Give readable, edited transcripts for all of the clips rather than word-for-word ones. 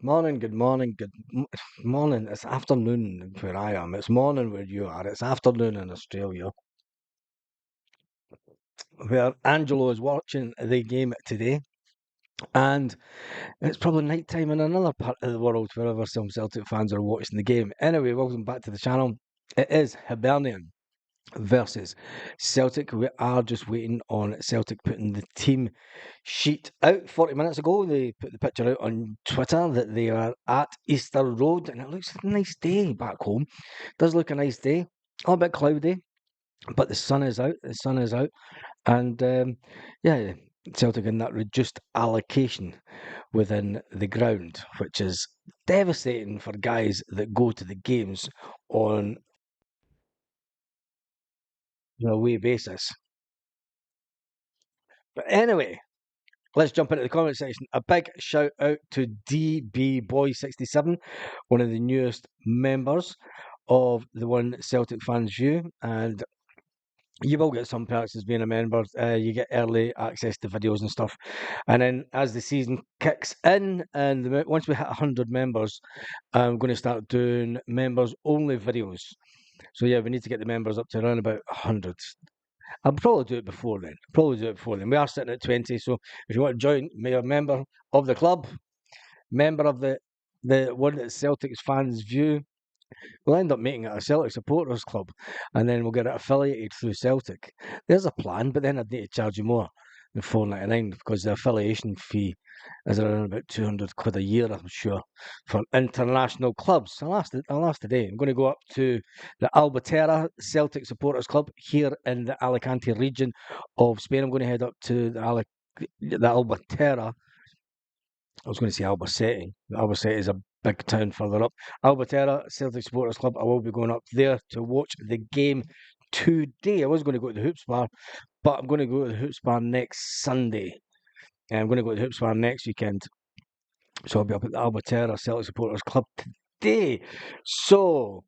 Good morning, morning. It's afternoon where I am. It's morning where you are. It's afternoon in Australia, where Angelo is watching the game today. And it's probably night time in another part of the world wherever some Celtic fans are watching the game. Anyway, welcome back to the channel. It is Hibernian versus Celtic. We are just waiting on Celtic putting the team sheet out. 40 minutes ago, they put the picture out on Twitter that they are at Easter Road, and it looks like a nice day back home. Does look a nice day. A little bit cloudy, but the sun is out. The sun is out, and yeah, Celtic in that reduced allocation within the ground, which is devastating for guys that go to the games on an away basis. But anyway, let's jump into the comment section. A big shout out to DB Boy 67, one of the newest members of the One Celtic Fans View, and you will get some perks as being a member. You get early access to videos and stuff, and then as the season kicks in, and once we hit 100 members, I'm going to start doing members only videos. So yeah, we need to get the members up to around about 100. I'll probably do it before then. Probably do it before then. We are sitting at 20, so if you want to join, be a member of the club, member of the one that Celtics fans view, we'll end up making it a Celtic supporters club, and then we'll get it affiliated through Celtic. There's a plan, but then I'd need to charge you more than £4.99 because the affiliation fee is around about 200 quid a year, I'm sure, for international clubs. I'll ask today. I'm going to go up to the Albatera Celtic Supporters Club here in the Alicante region of Spain. I'm going to head up to the Albatera. I was going to say Albacete. Albacete is a big town further up. Albatera Celtic Supporters Club. I will be going up there to watch the game today. I was going to go to the Hoops Bar, but I'm going to go to the Hoops Bar next Sunday. And I'm going to go to the Hoops Bar next weekend. So I'll be up at the Albatera Celtic Supporters Club today. So,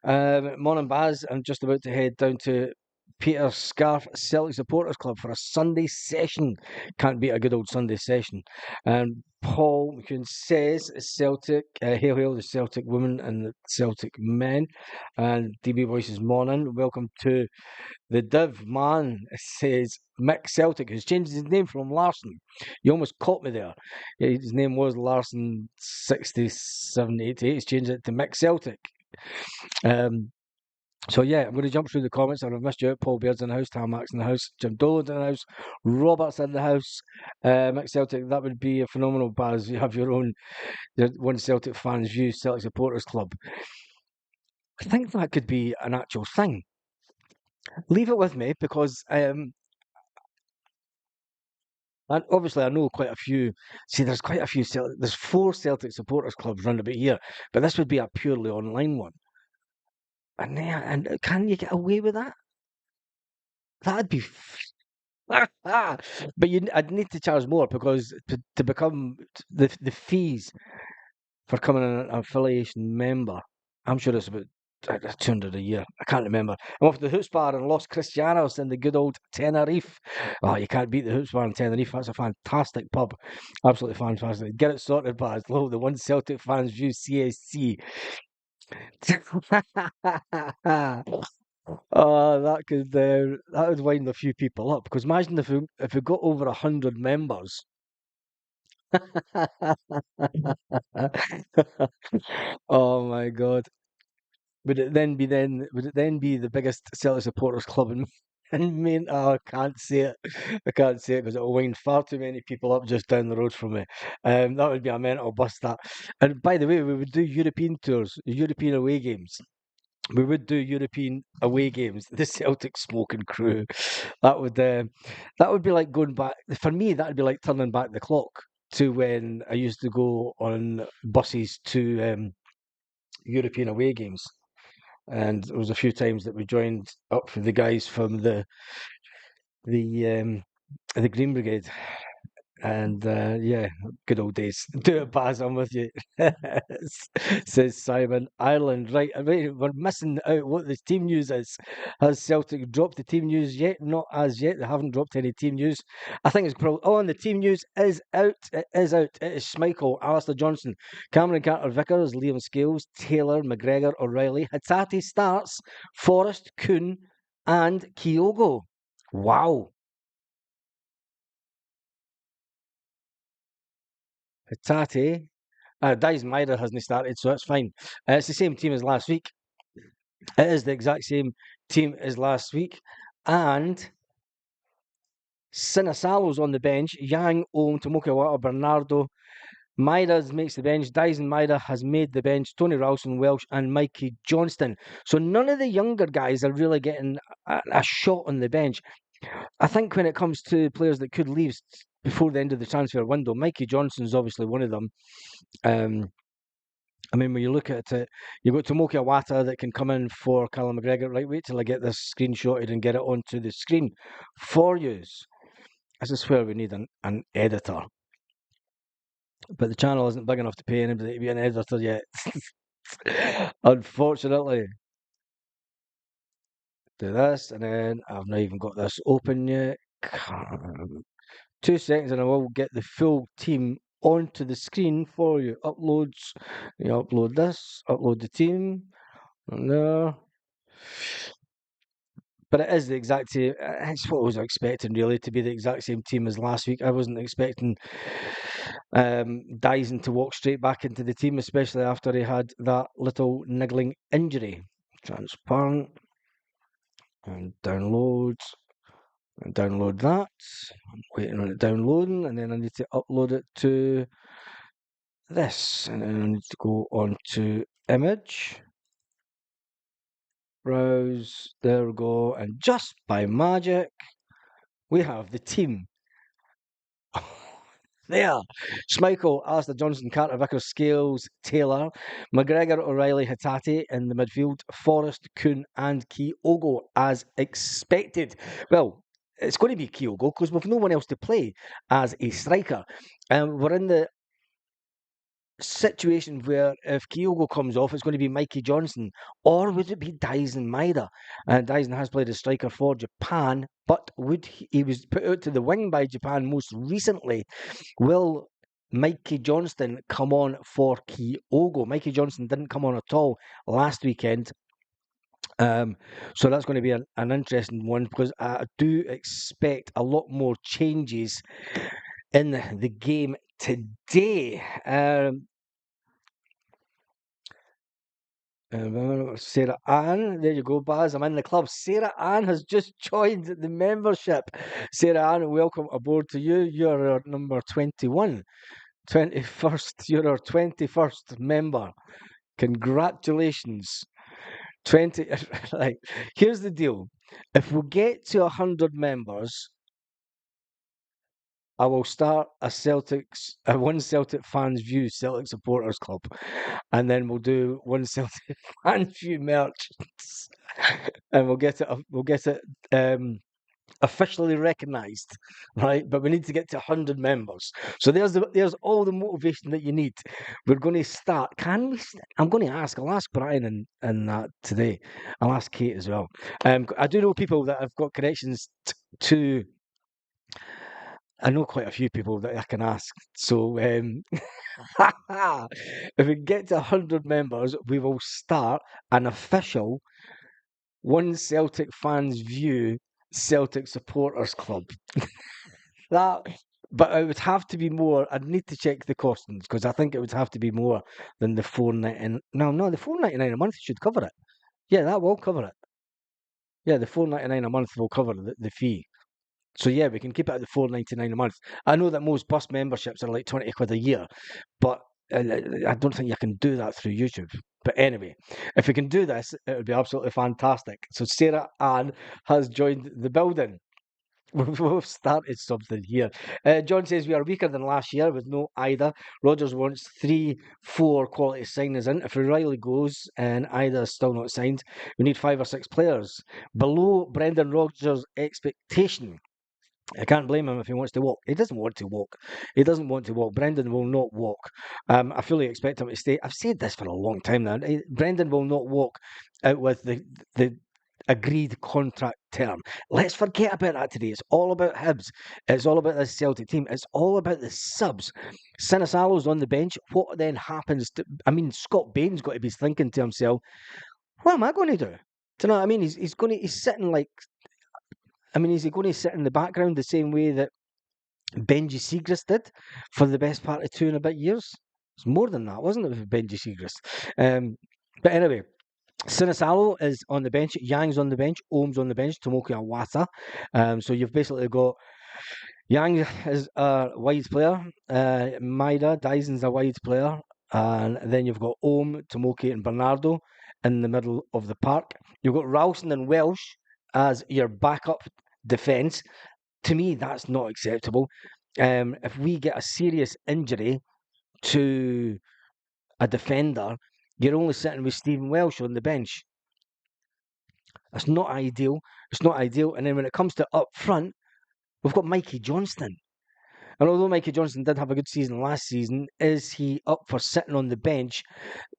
morning, Baz. I'm just about to head down to Peter Scarf Celtic Supporters Club for a Sunday session. Can't beat a good old Sunday session. And Paul McCune says Celtic, hail hail the Celtic women and the Celtic men. And DB Voices morning. Welcome to the Div man says Mick Celtic has changed his name from Larson. You almost caught me there. Yeah, his name was Larson 67, 88. He's changed it to Mick Celtic. Um, so yeah, I'm going to jump through the comments. I've missed you out. Paul Baird's in the house, Tarmax in the house, Jim Dolan's in the house, Robert's in the house. Mick Celtic, that would be a phenomenal buzz. You have your own One Celtic Fans View Celtic Supporters Club. I think that could be an actual thing. Leave it with me because and obviously, I know quite a few. See, there's quite a few. There's 4 Celtic supporters clubs round about here, but this would be a purely online one. And yeah, and can you get away with that? That'd be. But I'd need to charge more because to become the fees for becoming an affiliation member, I'm sure it's about 200 a year. I can't remember. I'm off to the Hoops Bar in Los Cristianos in the good old Tenerife. Oh, you can't beat the Hoops Bar in Tenerife. That's a fantastic pub. Absolutely fantastic. Get it sorted, Baz. Low, the One Celtic Fans View CSC. Oh, that would wind a few people up because imagine if we got over 100 members. Oh my God. Would it then be the biggest Celtic supporters club in Maine? Oh, I can't say it. I can't say it because it'll wind far too many people up just down the road from me. That would be a mental bust that. And by the way, we would do European tours, European away games. We would do European away games. The Celtic smoking crew. That would be like going back. For me, that would be like turning back the clock to when I used to go on buses to European away games. And there was a few times that we joined up for the guys from the the Green Brigade, And yeah, good old days. Do it, Baz. I'm with you. Says Simon. Ireland, right? We're missing out what the team news is. Has Celtic dropped the team news yet? Not as yet. They haven't dropped any team news. I think it's probably. Oh, and the team news is out. It is out. It is Schmeichel, Alistair Johnson, Cameron Carter Vickers, Liam Scales, Taylor, McGregor, O'Reilly. Hatate starts. Forrest, Kuhn, and Kyogo. Wow. Hatate. Dyson Maida hasn't started, so that's fine. It's the same team as last week. It is the exact same team as last week. And Sinasalo's on the bench. Yang, Owen, Tomokawata, Bernardo. Maida makes the bench. Dyson Maida has made the bench. Tony Ralston, Welsh, and Mikey Johnston. So none of the younger guys are really getting a shot on the bench. I think when it comes to players that could leave before the end of the transfer window, Mikey Johnston's obviously one of them. I mean, when you look at it, you've got Tomoki Awata that can come in for Callum McGregor. Right, wait till I get this screenshotted and get it onto the screen for you. This is where we need an editor. But the channel isn't big enough to pay anybody to be an editor yet. Unfortunately. Do this, and then I've not even got this open yet. 2 seconds, and I will get the full team onto the screen for you. Uploads. You upload this, upload the team. No. But it is the exact same. It's what I was expecting, really, to be the exact same team as last week. I wasn't expecting Dyson to walk straight back into the team, especially after he had that little niggling injury. Transparent. And download. And download that. I'm waiting on it downloading, and then I need to upload it to this. And then I need to go on to image. Browse, there we go, and just by magic, we have the team. There, Schmeichel, Alistair Johnson, Carter Vickers, Scales, Taylor, McGregor, O'Reilly, Hatate in the midfield, Forrest, Kuhn, and Kyogo as expected. Well, it's going to be Kyogo because we've no one else to play as a striker. We're in the situation where if Kyogo comes off, it's going to be Mikey Johnson, or would it be Dyson Maida? Dyson has played as striker for Japan, but he was put out to the wing by Japan most recently. Will Mikey Johnston come on for Kyogo? Mikey Johnson didn't come on at all last weekend. So that's going to be an interesting one because I do expect a lot more changes in the game today. Sarah Ann, there you go, Baz. I'm in the club. Sarah Ann has just joined the membership. Sarah Ann, welcome aboard to you. You're our number 21, 21st. You're our 21st member. Congratulations. 20. Right. Here's the deal. If we get to 100 members, I will start a one Celtic fans view Celtic supporters club, and then we'll do one Celtic fans view merch, and we'll get it officially recognised, right? But we need to get to 100 members. So there's all the motivation that you need. We're going to start. Can we? I'm going to ask. I'll ask Brian and that today. I'll ask Kate as well. I do know people that have got connections to. I know quite a few people that I can ask. So if we get to 100 members, we will start an official One Celtic Fans View Celtic Supporters Club. That, but it would have to be more. I'd need to check the costings because I think it would have to be more than the £4.99. No, the £4.99 a month should cover it. Yeah, that will cover it. Yeah, the £4.99 a month will cover the fee. So yeah, we can keep it at the £4.99 a month. I know that most bus memberships are like 20 quid a year, but I don't think you can do that through YouTube. But anyway, if we can do this, it would be absolutely fantastic. So Sarah Ann has joined the building. We've started something here. John says we are weaker than last year with no Ida. Rogers wants 3-4 quality signers in. If O'Reilly goes and Ida is still not signed, we need 5 or 6 players. Below Brendan Rodgers' expectation. I can't blame him if he wants to walk. He doesn't want to walk. He doesn't want to walk. Brendan will not walk. I fully expect him to stay. I've said this for a long time now. Brendan will not walk out with the agreed contract term. Let's forget about that today. It's all about Hibs. It's all about this Celtic team. It's all about the subs. Sinisalo's on the bench. What then happens to? I mean, Scott Bain's got to be thinking to himself, "What am I going to do?" Do you know what I mean? He's sitting like. I mean, is he going to sit in the background the same way that Benji Siegrist did for the best part of 2 and a bit years? It's more than that, wasn't it, with Benji Siegrist? But anyway, Sinisalo is on the bench, Yang's on the bench, Ohm's on the bench, Tomoki Awata. So you've basically got Yang is a wide player, Maida Dyson's a wide player, and then you've got Ohm, Tomoki, and Bernardo in the middle of the park. You've got Ralston and Welsh as your backup defence. To me, that's not acceptable. If we get a serious injury to a defender, you're only sitting with Stephen Welsh on the bench. That's not ideal. It's not ideal. And then when it comes to up front, we've got Mikey Johnston. And although Mikey Johnston did have a good season last season, is he up for sitting on the bench?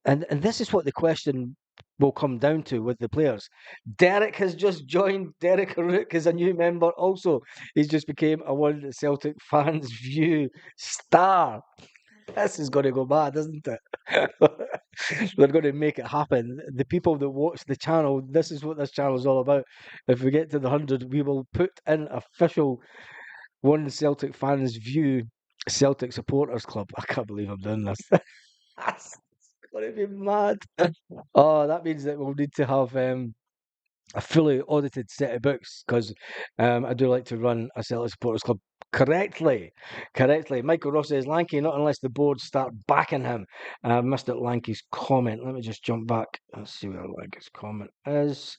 And this is what the question will come down to with the players. Derek has just joined. Derek Rook is a new member also. He's just became a One Celtic Fans View star. This is going to go mad, isn't it? They're going to make it happen. The people that watch the channel, this is what this channel is all about. If we get to the 100, we will put in official One Celtic Fans View Celtic Supporters Club. I can't believe I'm doing this. That's going to be mad. Oh, that means that we'll need to have a fully audited set of books because I do like to run a Celtic Supporters Club correctly. Correctly. Michael Ross says, Lanky, not unless the board start backing him. I missed out Lanky's comment. Let me just jump back. Let's see where Lanky's comment is.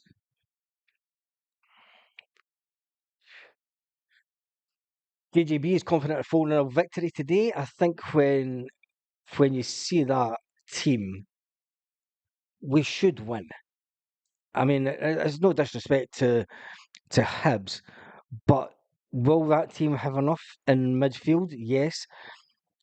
JJB is confident of 4-0 victory today. I think when you see that team, we should win. I mean, it's no disrespect to Hibs, but will that team have enough in midfield? Yes.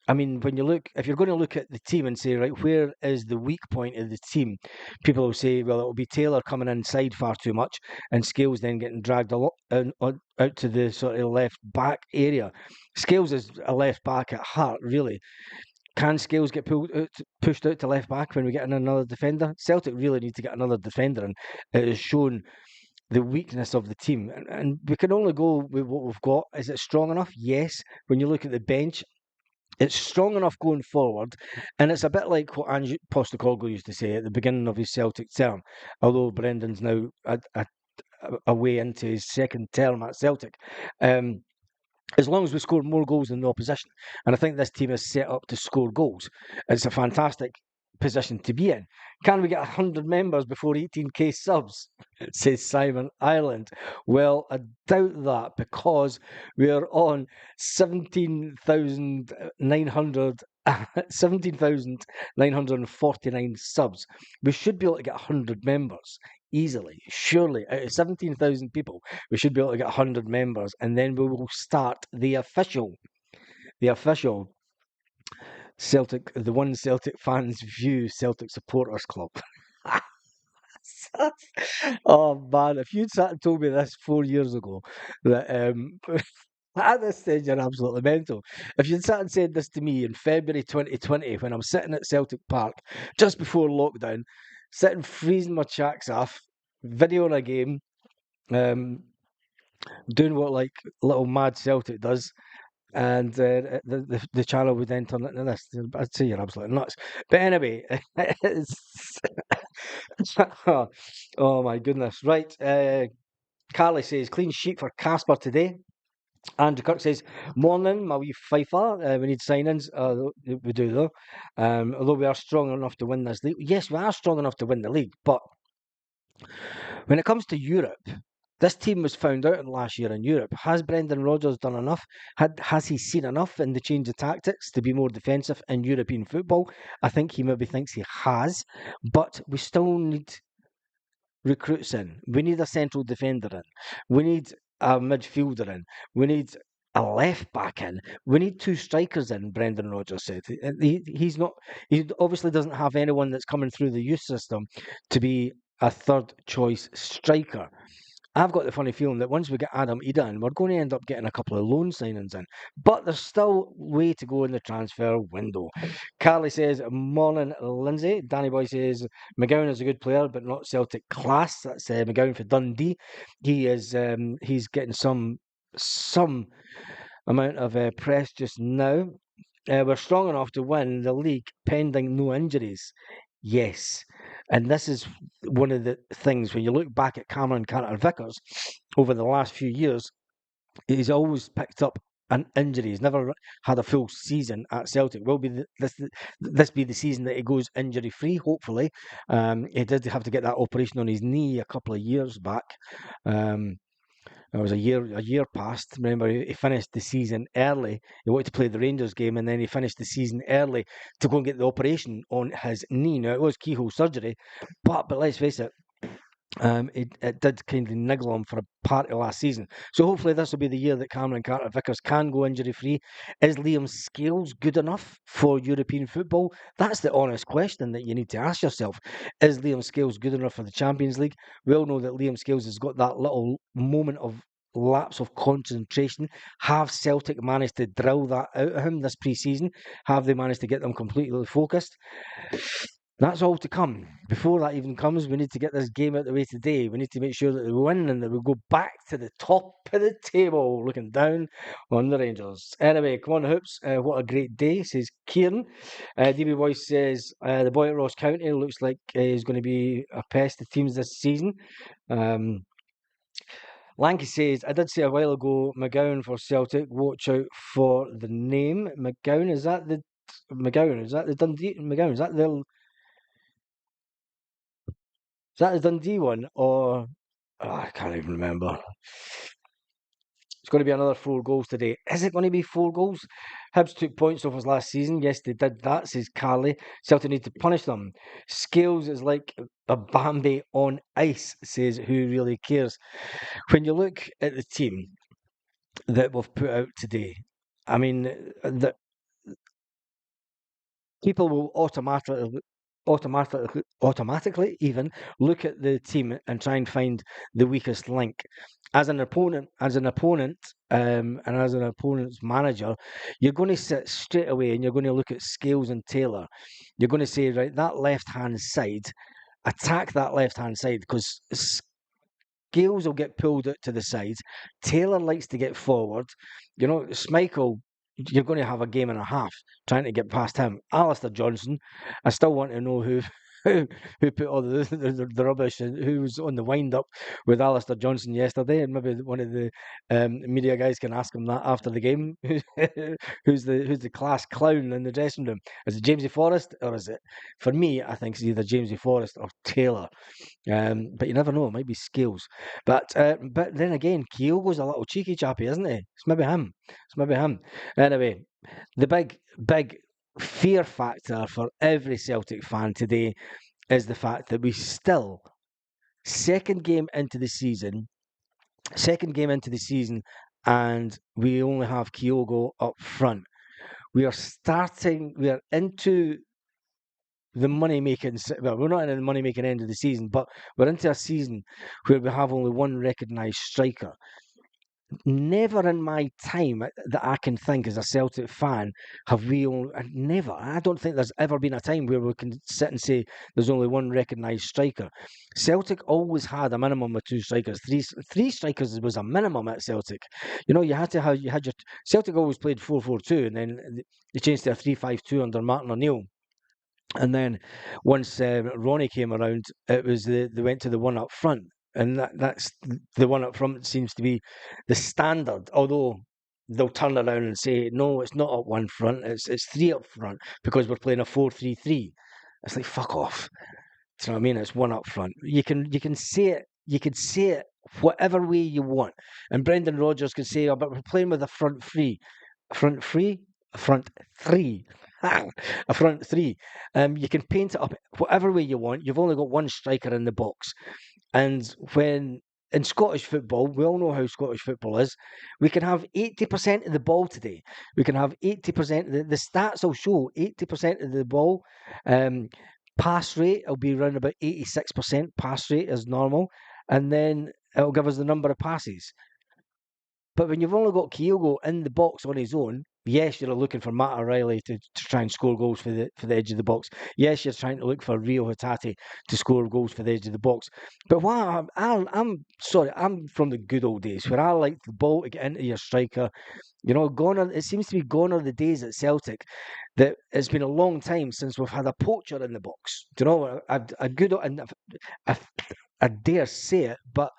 I mean, when you look, if you're going to look at the team and say, right, where is the weak point of the team? People will say, well, it'll be Taylor coming inside far too much and Scales then getting dragged a lot out to the sort of left back area. Scales is a left back at heart, really. Can Scales get pushed out to left back when we get in another defender? Celtic really need to get another defender, and it has shown the weakness of the team. And we can only go with what we've got. Is it strong enough? Yes. When you look at the bench, it's strong enough going forward, and it's a bit like what Ange Postecoglou used to say at the beginning of his Celtic term, although Brendan's now away into his second term at Celtic. As long as we score more goals than the opposition. And I think this team is set up to score goals. It's a fantastic position to be in. Can we get 100 members before 18k subs? Says Simon Ireland. Well, I doubt that because we are on 17,900 17,949 subs. We should be able to get 100 members easily. Surely, out of 17,000 people, we should be able to get 100 members, and then we will start the official Celtic, the One Celtic Fans View Celtic Supporters Club. Oh man, if you'd sat and told me this 4 years ago, that at this stage you're absolutely mental. If you'd sat and said this to me in February 2020 when I'm sitting at Celtic Park just before lockdown, sitting freezing my chacks off, videoing a game, doing what like little mad Celtic does, and the channel would then turn into this. I'd say you're absolutely nuts. But anyway, oh my goodness. Right. Carly says, clean sheet for Casper today. Andrew Kirk says, morning, my wee fifer. We need signings. We do, though. Although we are strong enough to win this league. Yes, we are strong enough to win the league. But when it comes to Europe, this team was found out last year in Europe. Has Brendan Rodgers done enough? Has he seen enough in the change of tactics to be more defensive in European football? I think he maybe thinks he has. But we still need recruits in. We need a central defender in. We need a midfielder in. We need a left back in. We need two strikers in, Brendan Rodgers said. He's not, he obviously doesn't have anyone that's coming through the youth system to be a third choice striker. I've got the funny feeling that once we get Adam Ida in, we're going to end up getting a couple of loan signings in. But there's still way to go in the transfer window. Carly says, morning, Lindsay. Danny Boy says, McGowan is a good player, but not Celtic class. That's McGowan for Dundee. He's getting some amount of press just now. We're strong enough to win the league pending no injuries. Yes. And this is one of the things when you look back at Cameron Carter Vickers over the last few years, he's always picked up an injury. He's never had a full season at Celtic. Will be this be the season that he goes injury free? Hopefully, he did have to get that operation on his knee a couple of years back. It was a year past. Remember, he finished the season early. He wanted to play the Rangers game, and then he finished the season early to go and get the operation on his knee. Now it was keyhole surgery, but let's face it, it did kind of niggle him for a part of last season. So hopefully this will be the year that Cameron Carter Vickers can go injury free. Is Liam Scales good enough for European football? That's the honest question that you need to ask yourself. Is Liam Scales good enough for the Champions League? We all know that Liam Scales has got that little moment of lapse of concentration. Have Celtic managed to drill that out of him this pre-season? Have they managed to get them completely focused? That's all to come. Before that even comes, we need to get this game out of the way today. We need to make sure that we win and that we go back to the top of the table, looking down on the Rangers. Anyway, come on, Hoops. What a great day, says Kieran. DB Boy says the boy at Ross County looks like he's going to be a pest to teams this season. Lanky says, I did say a while ago, McGowan for Celtic. Watch out for the name. McGowan, is that the Dundee? McGowan, is that the Dundee one? Or I can't even remember. It's going to be another 4 goals today. Is it going to be 4 goals? Hibs took points off us last season. Yes, they did that, says Carly. Celtic need to punish them. Scales is like a Bambi on ice, says Who Really Cares. When you look at the team that we've put out today, I mean, the people will automatically even look at the team and try and find the weakest link. As an opponent, and as an opponent's manager, you're going to sit straight away and you're going to look at Scales and Taylor. You're going to say, right, that left hand side, attack that left hand side because Scales will get pulled out to the side. Taylor likes to get forward. Schmeichel, you're going to have a game and a half trying to get past him. Alistair Johnson, I still want to know who who put all the rubbish and who was on the wind up with Alistair Johnson yesterday, and maybe one of the media guys can ask him that after the game. who's the class clown in the dressing room? Is it Jamesy Forrest or is it? For me, I think it's either Jamesy Forrest or Taylor. But you never know; it might be Scales. But then again, Kyogo's a little cheeky chappy, isn't he? It's maybe him. Anyway, the big fear factor for every Celtic fan today is the fact that we still second game into the season, and we only have Kyogo up front. We are into the money making. Well, we're not in the money making end of the season, but we're into a season where we have only one recognised striker. Never in my time that I can think as a Celtic fan have we only, never. I don't think there's ever been a time where we can sit and say there's only one recognised striker. Celtic always had a minimum of two strikers. Three strikers was a minimum at Celtic. You had your Celtic always played 4-4-2, and then they changed to a 3-5-2 under Martin O'Neill. And then once Ronnie came around, it was they went to the one up front, and that's the one up front seems to be the standard. Although they'll turn around and say, no, it's not up one front, it's three up front because we're playing a 4-3-3. It's like fuck off. Do you know what I mean? It's one up front. You can say it. You can say it whatever way you want, and Brendan Rodgers could say, "Oh, but we're playing with a front three, a front three, a front three." A front three. You can paint it up whatever way you want. You've only got one striker in the box. And when in Scottish football, we all know how Scottish football is. We can have 80% of the ball today. We can have 80%. The stats will show 80% of the ball. Um, Pass rate will be around about 86% pass rate is normal. And then it'll give us the number of passes. But when you've only got Kyogo in the box on his own, yes, you're looking for Matt O'Reilly to try and score goals for the edge of the box. Yes, you're trying to look for Rio Hatate to score goals for the edge of the box. But I'm sorry, I'm from the good old days where I like the ball to get into your striker. You know, it seems to be gone are the days at Celtic that it's been a long time since we've had a poacher in the box. Do you know, a good and I, I dare say it, but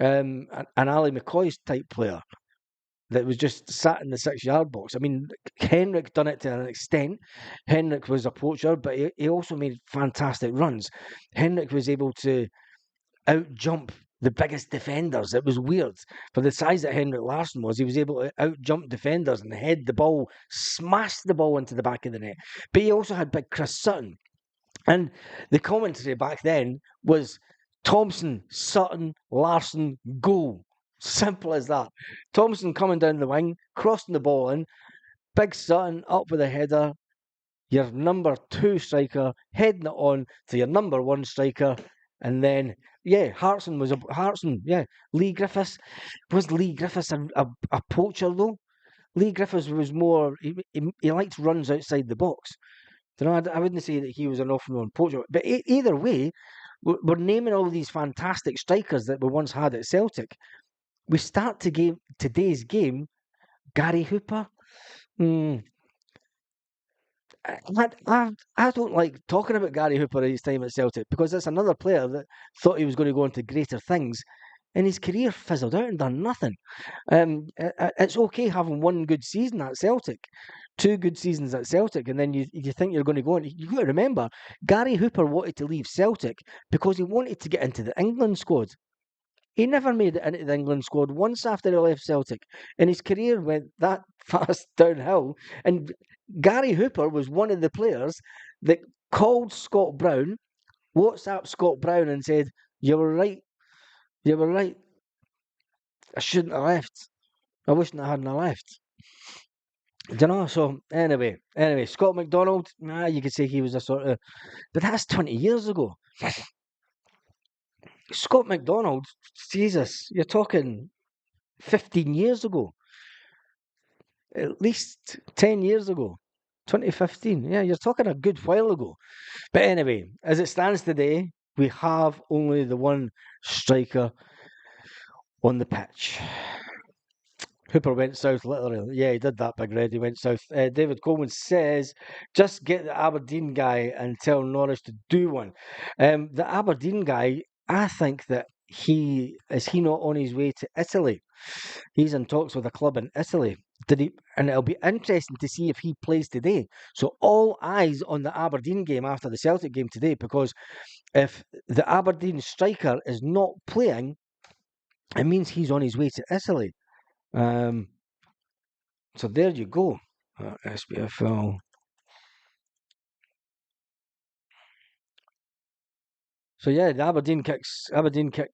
an Ali McCoy's type player that was just sat in the 6 yard box. I mean, Henrik done it to an extent. Henrik was a poacher, but he also made fantastic runs. Henrik was able to out jump the biggest defenders. It was weird. For the size that Henrik Larsson was, he was able to out jump defenders and head the ball, smash the ball into the back of the net. But he also had big Chris Sutton. And the commentary back then was Thompson, Sutton, Larsson, goal. Simple as that. Thompson coming down the wing, crossing the ball in, Big Sutton up with a header, your number 2 striker heading it on to your number 1 striker, and then Hartson, yeah. Lee Griffiths a poacher though? Lee Griffiths was more he liked runs outside the box. You know, I wouldn't say that he was an off-and-on poacher, but either way, we're naming all these fantastic strikers that we once had at Celtic. We start today's game, Gary Hooper. Mm, I don't like talking about Gary Hooper at his time at Celtic because it's another player that thought he was going to go into greater things, and his career fizzled out and done nothing. It's okay having one good season at Celtic, 2 good seasons at Celtic, and then you think you're going to go on. You've got to remember, Gary Hooper wanted to leave Celtic because he wanted to get into the England squad. He never made it into the England squad once after he left Celtic, and his career went that fast downhill. And Gary Hooper was one of the players that called Scott Brown, WhatsApp Scott Brown, and said, "You were right. You were right. I shouldn't have left. I wish I hadn't have left." Do you know? So anyway, Scott McDonald. You could say he was a sort of, but that's 20 years ago. Scott McDonald, Jesus, you're talking 15 years ago, at least 10 years ago, 2015. Yeah, you're talking a good while ago. But anyway, as it stands today, we have only the one striker on the pitch. Hooper went south, literally. Yeah, he did that, Big Red. He went south. David Coleman says, just get the Aberdeen guy and tell Norris to do one. The Aberdeen guy, I think that he not on his way to Italy? He's in talks with a club in Italy. And it'll be interesting to see if he plays today. So all eyes on the Aberdeen game after the Celtic game today, because if the Aberdeen striker is not playing, it means he's on his way to Italy. So there you go. SPFL. So yeah, the Aberdeen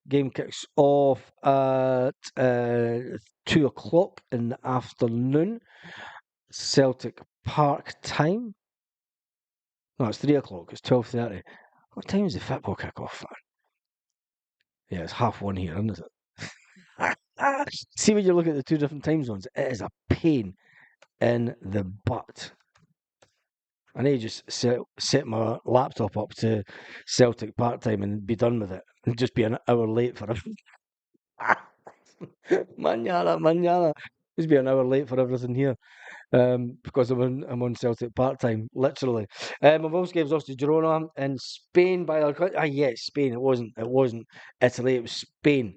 game kicks off at 2 o'clock in the afternoon, Celtic Park time. No, it's 3 o'clock. It's 12:30. What time is the football kick off? Yeah, it's 1:30 here, isn't it? See, when you look at the 2 different time zones, it is a pain in the butt. I need to just set my laptop up to Celtic part time and be done with it, and just be an hour late for everything. Manana. Just be an hour late for everything here, because I'm on Celtic part time, literally. I've also given us to Girona in Spain by yes, Spain. It wasn't Italy. It was Spain.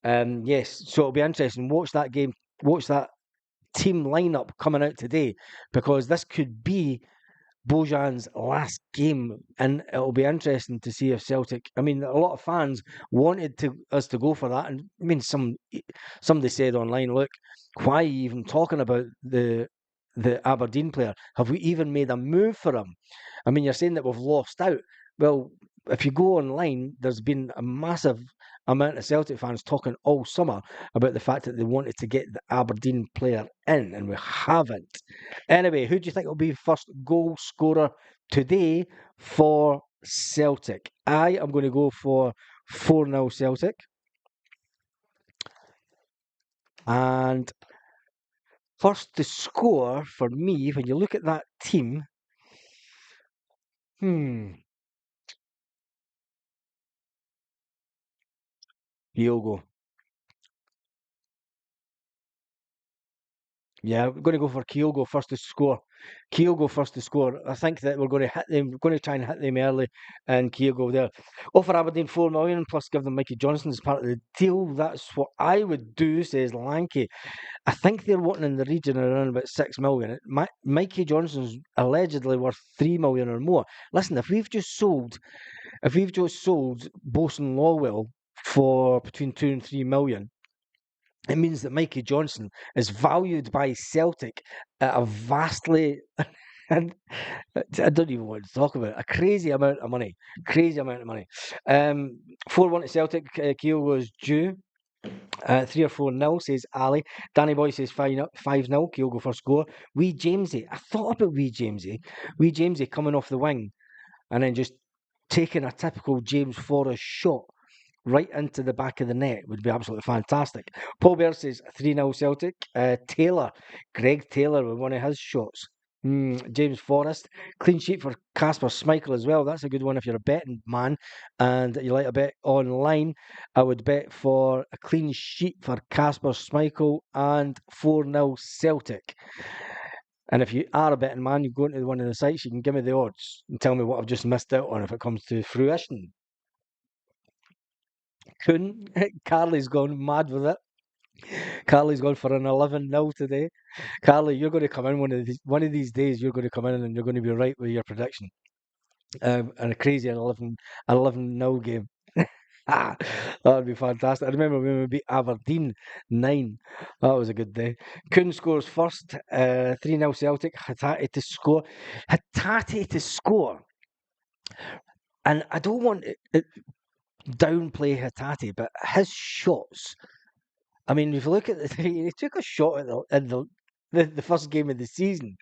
Yes. So it'll be interesting. Watch that game. Watch that team lineup coming out today, because this could be Bojan's last game, and it'll be interesting to see if Celtic. I mean, a lot of fans wanted us to go for that, and I mean, somebody said online, "Look, why are you even talking about the Aberdeen player? Have we even made a move for him? I mean, you're saying that we've lost out. Well, if you go online, there's been a massive amount of Celtic fans talking all summer about the fact that they wanted to get the Aberdeen player in, and we haven't. Anyway, who do you think will be first goal scorer today for Celtic? I am going to go for 4-0 Celtic. And first to score for me, when you look at that team, Diogo. Yeah, we're going to go for Kyogo first to score. Kyogo first to score. I think that we're going to hit them. We're going to try and hit them early, and Kyogo there. Offer Aberdeen 4 million plus give them Mikey Johnson as part of the deal. That's what I would do, says Lanky. I think they're wanting in the region around about 6 million. Mikey Johnson's allegedly worth 3 million or more. Listen, if we've just sold Bosun Lawwell for between 2 and 3 million, it means that Mikey Johnson is valued by Celtic at a vastly, and I don't even want to talk about it, a crazy amount of money. Crazy amount of money. 4-1 to Celtic. Keel was due. 3 or 4-0, says Ali. Danny Boy says 5-0. Keel go for score. Wee Jamesy. I thought about Wee Jamesy. Wee Jamesy coming off the wing and then just taking a typical James Forrest shot right into the back of the net would be absolutely fantastic. Paul Bear says 3-0 Celtic. Greg Taylor with one of his shots. James Forrest. Clean sheet for Casper Schmeichel as well. That's a good one if you're a betting man and you like a bet online. I would bet for a clean sheet for Casper Schmeichel and 4-0 Celtic. And if you are a betting man, you go into one of the sites, you can give me the odds and tell me what I've just missed out on if it comes to fruition. Carly's gone mad with it. Carly's gone for an 11-0 today. Carly, you're going to come in one of these days. You're going to come in and you're going to be right with your prediction. And a crazy 11-0 game. That would be fantastic. I remember when we beat Aberdeen 9. That was a good day. Kuhn scores first. 3-0 Celtic. Hatate to score. Hatate to score. And I don't want to downplay Hatate, but his shots. I mean, if you look at he took a shot at the first game of the season,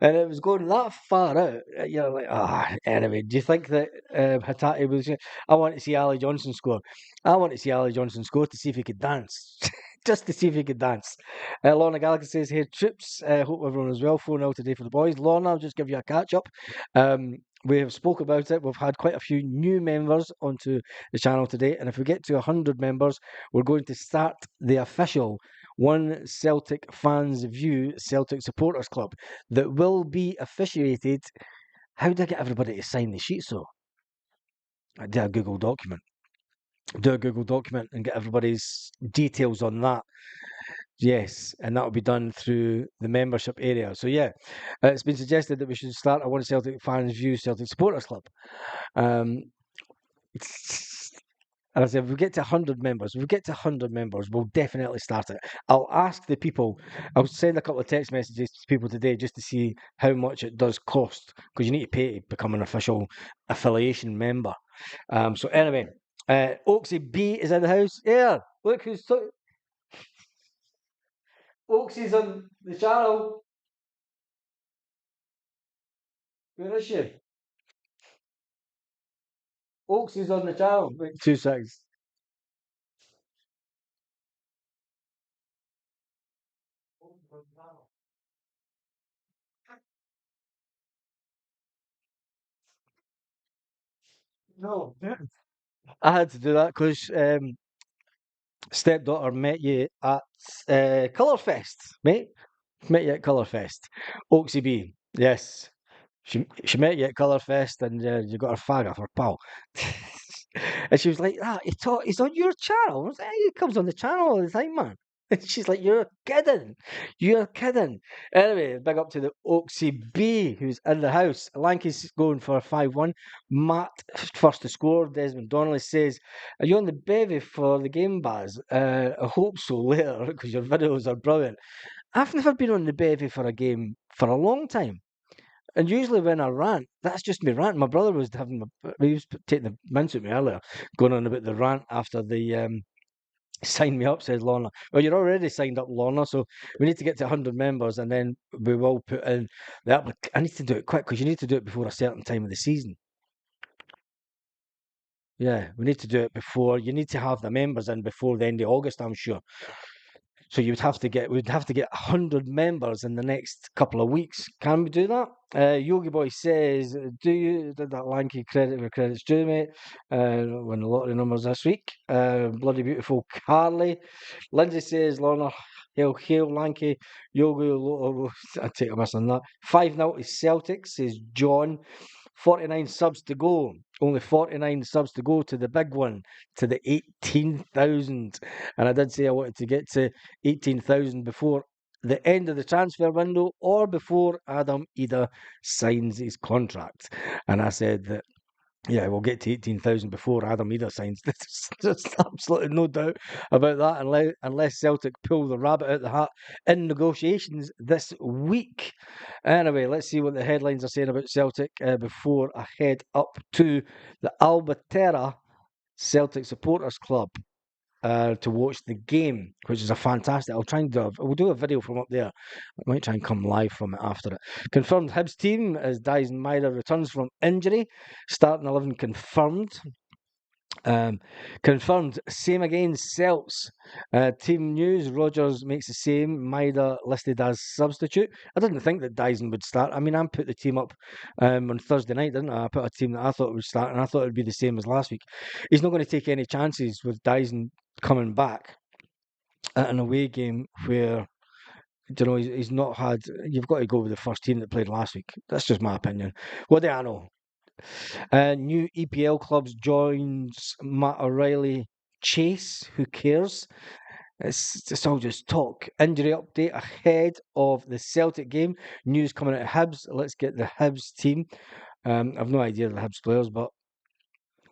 and it was going that far out. You're like, anyway, do you think that Hatate was? I want to see Ali Johnson score. I want to see Ali Johnson score to see if he could dance. Just to see if he could dance. Lorna Gallagher says, "Hey, troops, hope everyone is well. 4-0 today for the boys." Lorna, I'll just give you a catch up. We have spoke about it. We've had quite a few new members onto the channel today, and if we get to 100 members, we're going to start the official One Celtic Fans View Celtic Supporters Club that will be officiated. How do I get everybody to sign the sheets though? I do a Google document. Do a Google document and get everybody's details on that. Yes, and that will be done through the membership area. So yeah, it's been suggested that we should start a One Celtic Fans View Celtic Supporters Club. And I said, if we get to 100 members, we'll definitely start it. I'll ask the people, I'll send a couple of text messages to people today just to see how much it does cost, because you need to pay to become an official affiliation member. So anyway, Oaksy B is in the house. Yeah, look who's... Oaksy's on the channel. Where is she? Oaksy's on the channel. Wait, 2 seconds. No. I had to do that because stepdaughter met you at Colourfest, mate. Met you at Colourfest. Oaksy B, yes. She met you at Colourfest and you got her fag off her pal. And she was like, he's on your channel. I was like, he comes on the channel all the time, man. And she's like, you're kidding. You're kidding. Anyway, big up to the Oaksy B who's in the house. Lanky's going for a 5-1. Matt first to score. Desmond Donnelly says, are you on the bevy for the game, Baz? I hope so later because your videos are brilliant. I've never been on the bevy for a game for a long time. And usually when I rant, that's just me rant. My brother was he was taking the mints at me earlier, going on about the rant after the sign me up, says Lorna. Well, you're already signed up, Lorna, so we need to get to 100 members and then we will put in the I need to do it quick because you need to do it before a certain time of the season. Yeah, we need to do it before. You need to have the members in before the end of August, I'm sure. So we'd have to get 100 members in the next couple of weeks. Can we do that? Yogi Boy says, do you, did that lanky credit where credit's due, mate? Won a lot of numbers this week. Bloody beautiful Carly. Lindsay says, Lorna, hail, lanky. Yogi, I take a miss on that. 5-0 to Celtic, says John. 49 subs to go. Only 49 subs to go to the big one, to the 18,000. And I did say I wanted to get to 18,000 before the end of the transfer window or before Adam Ida signs his contract. And I said that, yeah, we'll get to 18,000 before Adam Ida signs. There's absolutely no doubt about that, unless Celtic pull the rabbit out of the hat in negotiations this week. Anyway, let's see what the headlines are saying about Celtic before I head up to the Albatera Celtic Supporters Club to watch the game, which is a fantastic. We'll do a video from up there. I might try and come live from it after it. Confirmed Hibs team as Dyson Myra returns from injury. Starting 11 confirmed. Confirmed. Same again. Celts. Team news. Rogers makes the same. Maida listed as substitute. I didn't think that Dyson would start. I mean, I put the team up on Thursday night, didn't I? I put a team that I thought would start, and I thought it would be the same as last week. He's not going to take any chances with Dyson coming back at an away game where he's not had. You've got to go with the first team that played last week. That's just my opinion. What do I know? New EPL clubs joins Matt O'Reilly chase. Who cares? It's all just talk. Injury update ahead of the Celtic game. News coming out of Hibs. Let's get the Hibs team. I've no idea the Hibs players, but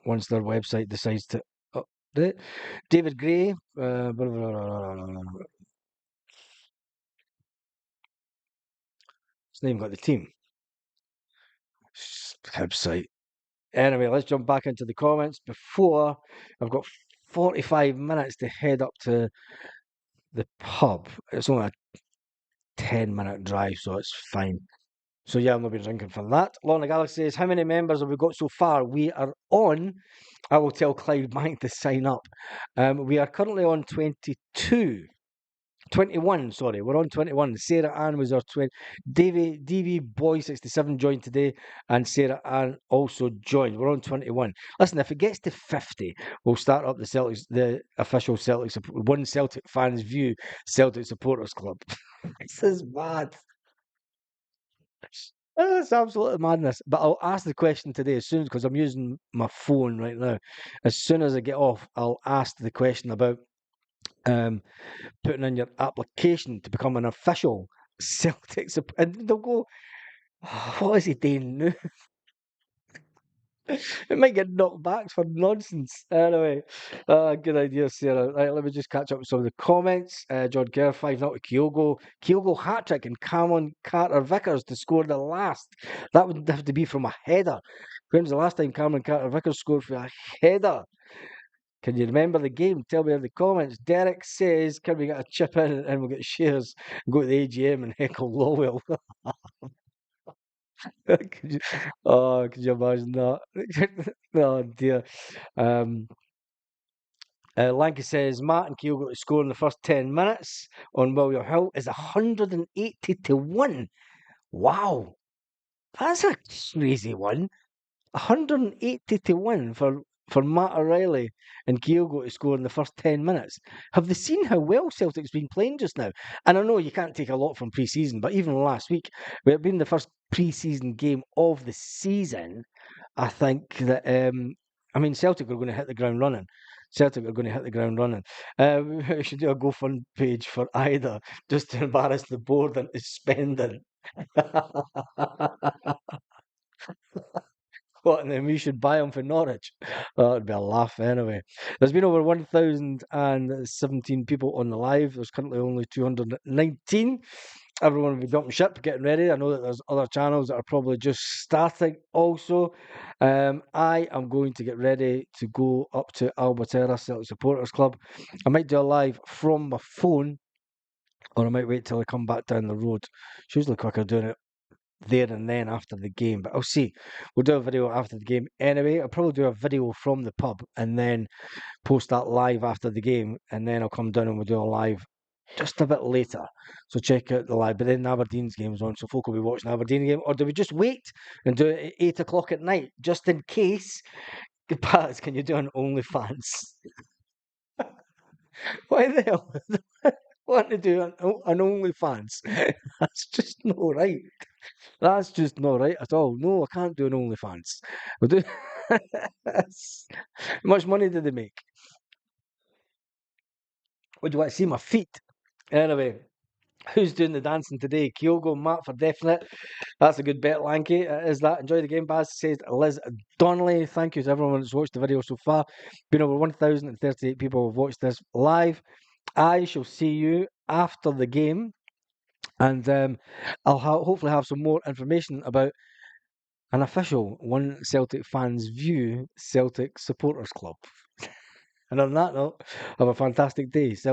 once their website decides to update. David Gray. It's not even got the team. Hibs site. Anyway, let's jump back into the comments before I've got 45 minutes to head up to the pub. It's only a 10-minute drive, so it's fine. So yeah, I'll not be drinking for that. Lorna Galaxy says, how many members have we got so far? We are on, I will tell Clyde Bank to sign up. We are currently on 22. 21, sorry, we're on 21. Sarah Ann was our 20. DV Boy 67 joined today, and Sarah Ann also joined. We're on 21. Listen, if it gets to 50, we'll start up the official Celtic, One Celtic Fans View Celtic Supporters Club. This is mad. It's absolute madness. But I'll ask the question today as soon, because I'm using my phone right now. As soon as I get off, I'll ask the question about putting in your application to become an official Celtic and they'll go, "Oh, what is he doing now?" It might get knocked back for nonsense. Anyway, good idea, Sarah. Right, let me just catch up with some of the comments. John Kerr, 5-0 to Kyogo. Kyogo hat-trick and Cameron Carter-Vickers to score the last. That would have to be from a header. When's the last time Cameron Carter-Vickers scored for a header? Can you remember the game? Tell me in the comments. Derek says, can we get a chip in and we'll get shares and go to the AGM and heckle Lowell? could you, could you imagine that? Oh dear. Lanky says, Matt and Keel got to score in the first 10 minutes on William Hill is 180 to 1. Wow. That's a crazy one. 180 to 1 for Matt O'Reilly and Kyogo to score in the first 10 minutes. Have they seen how well Celtic's been playing just now? And I know you can't take a lot from pre-season, but even last week, where it being the first pre-season game of the season, I think that, Celtic are going to hit the ground running. Celtic are going to hit the ground running. We should do a GoFund page for either, just to embarrass the board into spending. What, and then we should buy them for Norwich. That would be a laugh anyway. There's been over 1,017 people on the live. There's currently only 219. everyone will be jumping ship, getting ready. I know that there's other channels that are probably just starting also. I am going to get ready to go up to Albertera Celtic Supporters Club. I might do a live from my phone, or I might wait till I come back down the road. It's usually quicker doing it there and then after the game, but I'll see. We'll do a video after the game anyway. I'll probably do a video from the pub and then post that live after the game, and then I'll come down and we'll do a live just a bit later. So check out the live. But then Aberdeen's game's on, so folk will be watching the Aberdeen game. Or do we just wait and do it at 8 o'clock at night, just in case? Paz, can you do an OnlyFans? Why the hell would I want to do an OnlyFans? That's just not right. That's just not right at all. No, I can't do an OnlyFans. We'll do. How much money did they make? Would you want to see my feet? Anyway, who's doing the dancing today? Kyogo, Matt for definite. That's a good bet, Lanky. Is that? Enjoy the game, Baz, says Liz Donnelly. Thank you to everyone that's watched the video so far. Been over 1,038 people have watched this live. I shall see you after the game, and I'll hopefully have some more information about an official One Celtic Fans View Celtic Supporters Club. And on that note, have a fantastic day.